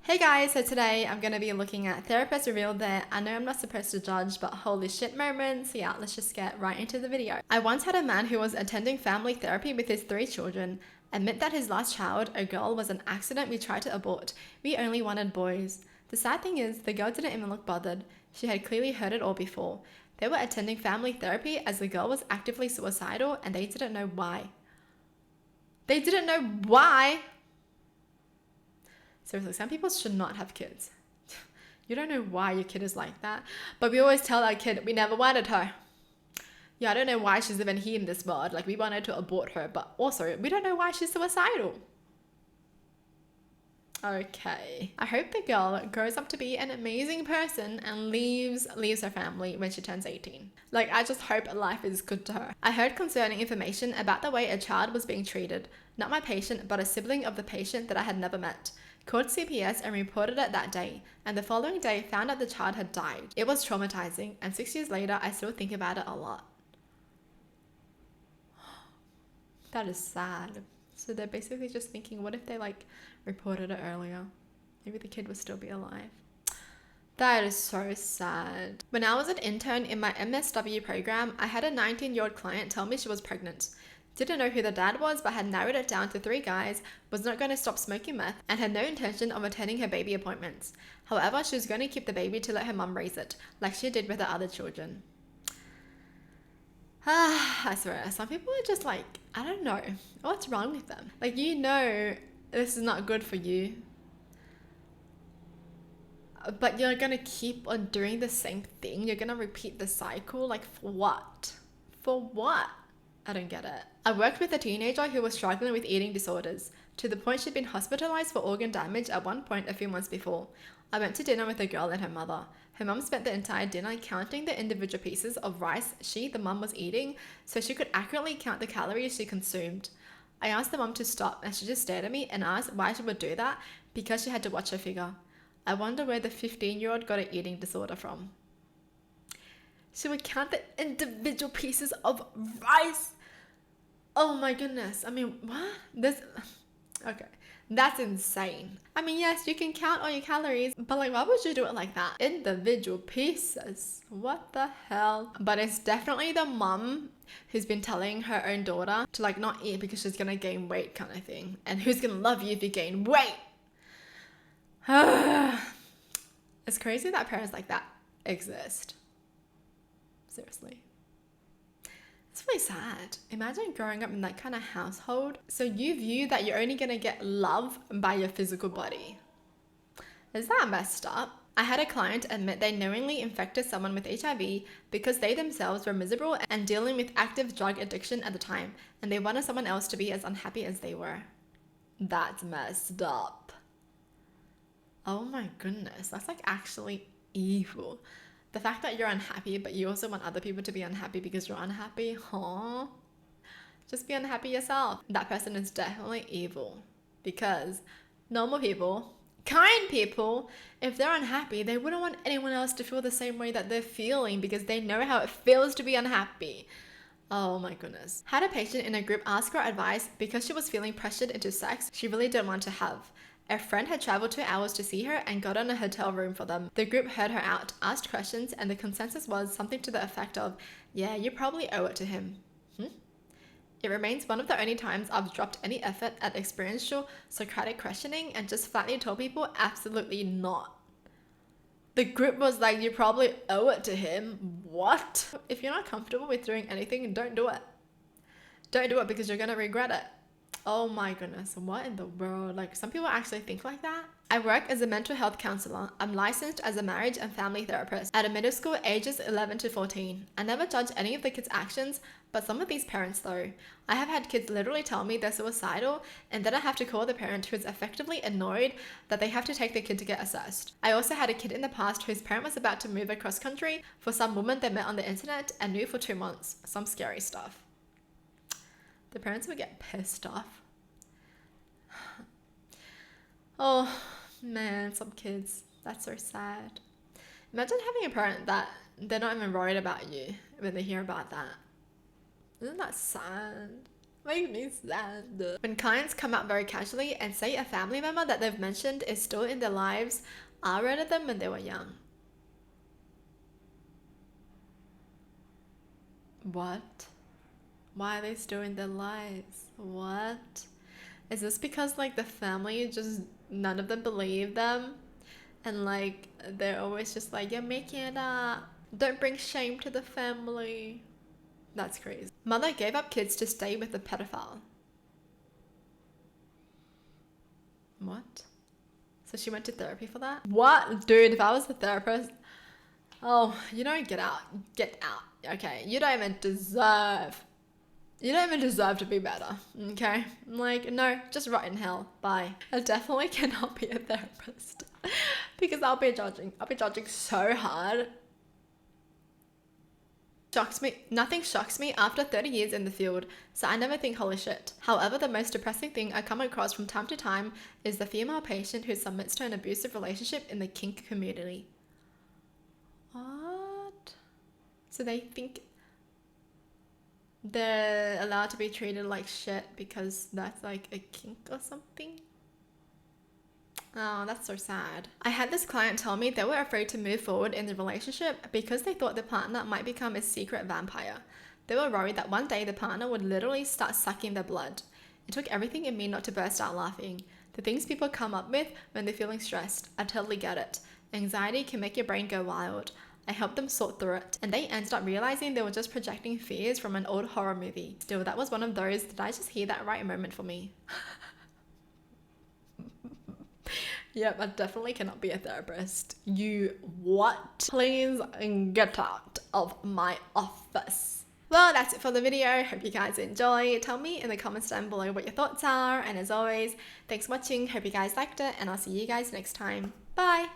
Hey guys, so today I'm going to be looking at therapists revealed that I know I'm not supposed to judge, but holy shit moments. Yeah, let's just get right into the video. I once had a man who was attending family therapy with his 3 children admit that his last child, a girl, was an accident we tried to abort. We only wanted boys. The sad thing is, the girl didn't even look bothered. She had clearly heard it all before. They were attending family therapy as the girl was actively suicidal and they didn't know why. They didn't know why! Seriously, some people should not have kids. You don't know why your kid is like that. But we always tell our kid we never wanted her. Yeah, I don't know why she's even here in this world. Like, we wanted to abort her, but also we don't know why she's suicidal. Okay. I hope the girl grows up to be an amazing person and leaves her family when she turns 18. Like, I just hope life is good to her. I heard concerning information about the way a child was being treated. Not my patient, but a sibling of the patient that I had never met. Called CPS and reported it that day, and the following day found out the child had died. It was traumatizing, and 6 years later, I still think about it a lot. That is sad. So they're basically just thinking, what if they reported it earlier? Maybe the kid would still be alive. That is so sad. When I was an intern in my MSW program, I had a 19-year-old client tell me she was pregnant. Didn't know who the dad was, but had narrowed it down to 3 guys, was not going to stop smoking meth, and had no intention of attending her baby appointments. However, she was going to keep the baby to let her mum raise it, like she did with the other children. I swear, some people are just I don't know. What's wrong with them? You know this is not good for you, but you're going to keep on doing the same thing. You're going to repeat the cycle. For what? For what? I don't get it. I worked with a teenager who was struggling with eating disorders, to the point she'd been hospitalized for organ damage at one point a few months before. I went to dinner with a girl and her mother. Her mum spent the entire dinner counting the individual pieces of rice the mum, was eating so she could accurately count the calories she consumed. I asked the mum to stop and she just stared at me and asked why she would do that, because she had to watch her figure. I wonder where the 15-year-old got an eating disorder from. She would count the individual pieces of rice. Oh my goodness. I mean, what? Okay. That's insane. I mean, yes, you can count all your calories, but why would you do it like that? Individual pieces. What the hell? But it's definitely the mum who's been telling her own daughter to not eat because she's gonna gain weight kind of thing. And who's gonna love you if you gain weight? It's crazy that parents like that exist. Seriously. It's really sad. Imagine growing up in that kind of household. So you view that you're only going to get love by your physical body. Is that messed up? I had a client admit they knowingly infected someone with HIV because they themselves were miserable and dealing with active drug addiction at the time, and they wanted someone else to be as unhappy as they were. That's messed up. Oh my goodness, that's actually evil. The fact that you're unhappy, but you also want other people to be unhappy because you're unhappy, huh? Just be unhappy yourself. That person is definitely evil, because normal people, kind people, if they're unhappy, they wouldn't want anyone else to feel the same way that they're feeling because they know how it feels to be unhappy. Oh my goodness. Had a patient in a group ask her advice because she was feeling pressured into sex she really didn't want to have. A friend had traveled 2 hours to see her and got on a hotel room for them. The group heard her out, asked questions, and the consensus was something to the effect of, yeah, you probably owe it to him. It remains one of the only times I've dropped any effort at experiential Socratic questioning and just flatly told people absolutely not. The group was like, you probably owe it to him. What? If you're not comfortable with doing anything, don't do it. Don't do it because you're going to regret it. Oh my goodness, what in the world? Some people actually think like that. I work as a mental health counselor. I'm licensed as a marriage and family therapist at a middle school ages 11 to 14. I never judge any of the kids' actions, but some of these parents though. I have had kids literally tell me they're suicidal, and then I have to call the parent who's effectively annoyed that they have to take their kid to get assessed. I also had a kid in the past whose parent was about to move across country for some woman they met on the internet and knew for 2 months. Some scary stuff. The parents would get pissed off. Oh man, some kids. That's so sad. Imagine having a parent that they're not even worried about you when they hear about that. Isn't that sad? Makes me sad. When clients come out very casually and say a family member that they've mentioned is still in their lives, I rated them when they were young. What? Why are they still in their lives? What? Is this because like the family just none of them believe them? And like they're always just like, you're making it up. Don't bring shame to the family. That's crazy. Mother gave up kids to stay with the pedophile. What? So she went to therapy for that? What? Dude, if I was the therapist, oh, you don't get out. Get out. Okay, you don't even deserve to be better, okay? Like, no, just rot in hell. Bye. I definitely cannot be a therapist because I'll be judging so hard. Nothing shocks me after 30 years in the field, so I never think holy shit. However, the most depressing thing I come across from time to time is the female patient who submits to an abusive relationship in the kink community. What? So they think they're allowed to be treated like shit because that's like a kink or something? Oh, that's so sad. I had this client tell me they were afraid to move forward in the relationship because they thought the partner might become a secret vampire. They were worried that one day the partner would literally start sucking their blood. It took everything in me not to burst out laughing. The things people come up with when they're feeling stressed, I totally get it. Anxiety can make your brain go wild. I helped them sort through it, and they ended up realizing they were just projecting fears from an old horror movie. Still, that was one of those, did I just hear that right moment for me? Yep, I definitely cannot be a therapist. You what? Please get out of my office. Well, that's it for the video. Hope you guys enjoy. Tell me in the comments down below what your thoughts are. And as always, thanks for watching. Hope you guys liked it. And I'll see you guys next time. Bye.